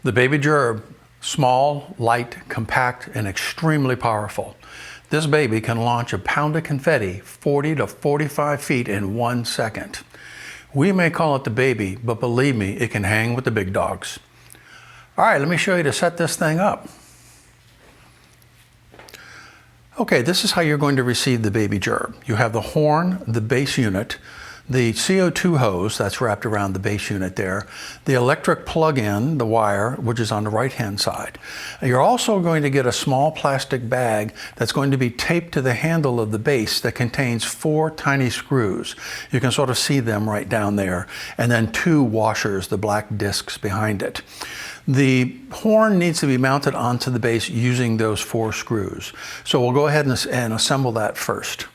The baby Gerb, small, light, compact, and extremely powerful. This baby can launch a pound of confetti 40 to 45 feet in 1 second. We may call it the baby, but believe me, it can hang with the big dogs. All right, let me show you to set this thing up. Okay, this is how you're going to receive the baby Gerb. You have the horn, the base unit, the CO2 hose that's wrapped around the base unit there, the electric plug-in, the wire, which is on the right-hand side. You're also going to get a small plastic bag that's going to be taped to the handle of the base that contains 4 tiny screws. You can sort of see them right down there, and then 2 washers, the black discs behind it. The horn needs to be mounted onto the base using those 4 screws. So we'll go ahead and assemble that first.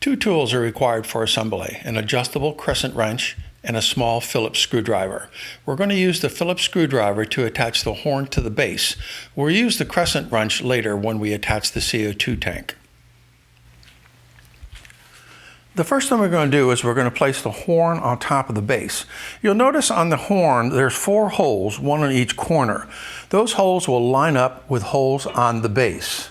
2 tools are required for assembly: an adjustable crescent wrench and a small Phillips screwdriver. We're going to use the Phillips screwdriver to attach the horn to the base. We'll use the crescent wrench later when we attach the CO2 tank. The first thing we're going to do is we're going to place the horn on top of the base. You'll notice on the horn there's 4 holes, 1 on each corner. Those holes will line up with holes on the base.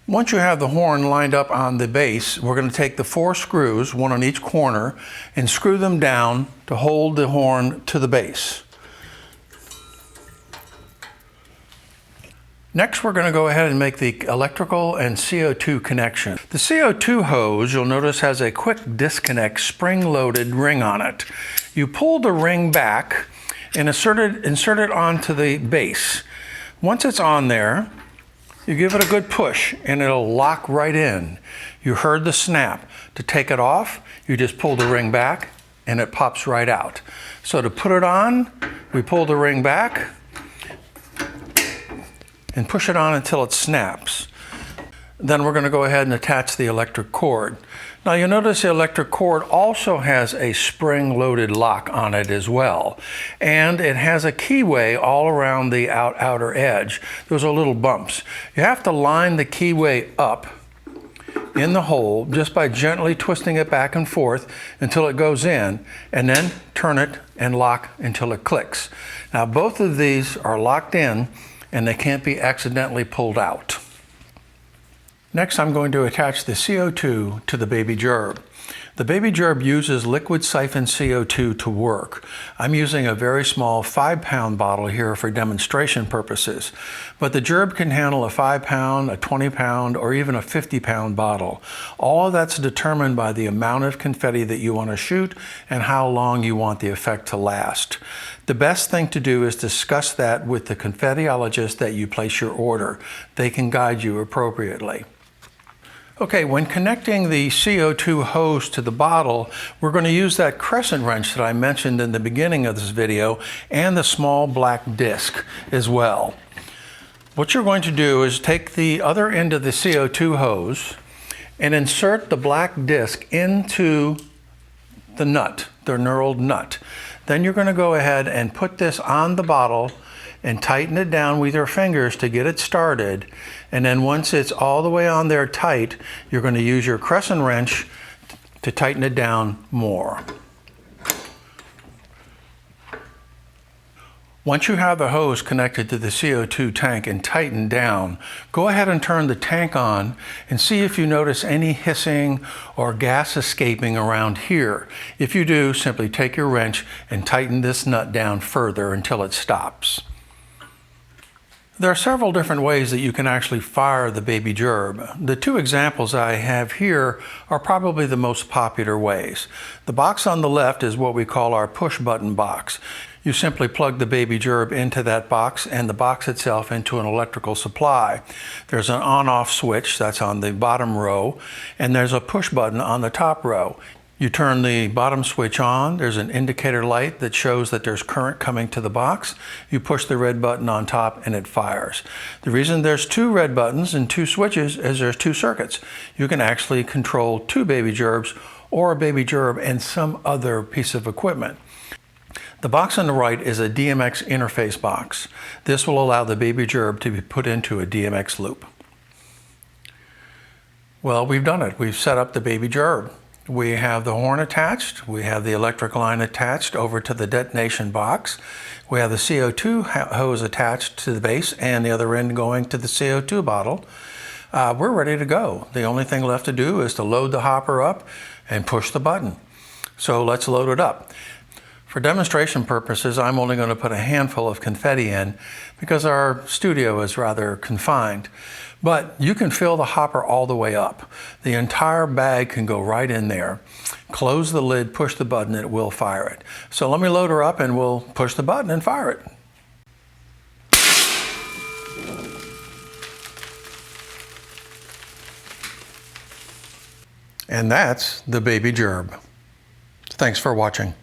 Once you have the horn lined up on the base, we're going to take the 4 screws, 1 on each corner, and screw them down to hold the horn to the base. Next, we're going to go ahead and make the electrical and CO2 connection. The CO2 hose, you'll notice, has a quick disconnect spring-loaded ring on it. You pull the ring back and insert it onto the base. Once it's on there, you give it a good push and it'll lock right in. You heard the snap. To take it off, you just pull the ring back and it pops right out. So to put it on, we pull the ring back and push it on until it snaps. Then we're going to go ahead and attach the electric cord. Now you'll notice the electric cord also has a spring-loaded lock on it as well. And it has a keyway all around the outer edge. Those are little bumps. You have to line the keyway up in the hole just by gently twisting it back and forth until it goes in, and then turn it and lock until it clicks. Now both of these are locked in and they can't be accidentally pulled out. Next, I'm going to attach the CO2 to the baby Gerb. The baby Gerb uses liquid siphon CO2 to work. I'm using a very small 5-pound bottle here for demonstration purposes, but the Gerb can handle a 5-pound, a 20-pound, or even a 50-pound bottle. All of that's determined by the amount of confetti that you want to shoot and how long you want the effect to last. The best thing to do is discuss that with the confettiologist that you place your order. They can guide you appropriately. Okay, when connecting the CO2 hose to the bottle, we're going to use that crescent wrench that I mentioned in the beginning of this video and the small black disc as well. What you're going to do is take the other end of the CO2 hose and insert the black disc into the nut, the knurled nut. Then you're going to go ahead and put this on the bottle and tighten it down with your fingers to get it started. And then once it's all the way on there tight, you're going to use your crescent wrench to tighten it down more. Once you have the hose connected to the CO2 tank and tightened down, go ahead and turn the tank on and see if you notice any hissing or gas escaping around here. If you do, simply take your wrench and tighten this nut down further until it stops. There are several different ways that you can actually fire the baby Gerb. The 2 examples I have here are probably the most popular ways. The box on the left is what we call our push button box. You simply plug the baby Gerb into that box and the box itself into an electrical supply. There's an on-off switch that's on the bottom row, and there's a push button on the top row. You turn the bottom switch on, there's an indicator light that shows that there's current coming to the box. You push the red button on top and it fires. The reason there's 2 red buttons and 2 switches is there's 2 circuits. You can actually control 2 baby Gerbs or a baby Gerb and some other piece of equipment. The box on the right is a DMX interface box. This will allow the baby Gerb to be put into a DMX loop. Well, we've done it. We've set up the baby Gerb. We have the horn attached. We have the electric line attached over to the detonation box. We have the CO2 hose attached to the base and the other end going to the CO2 bottle. We're ready to go. The only thing left to do is to load the hopper up and push the button. So let's load it up. For demonstration purposes, I'm only going to put a handful of confetti in because our studio is rather confined. But you can fill the hopper all the way up. The entire bag can go right in there. Close the lid, push the button, it will fire it. So let me load her up and we'll push the button and fire it. And that's the baby Gerb. Thanks for watching.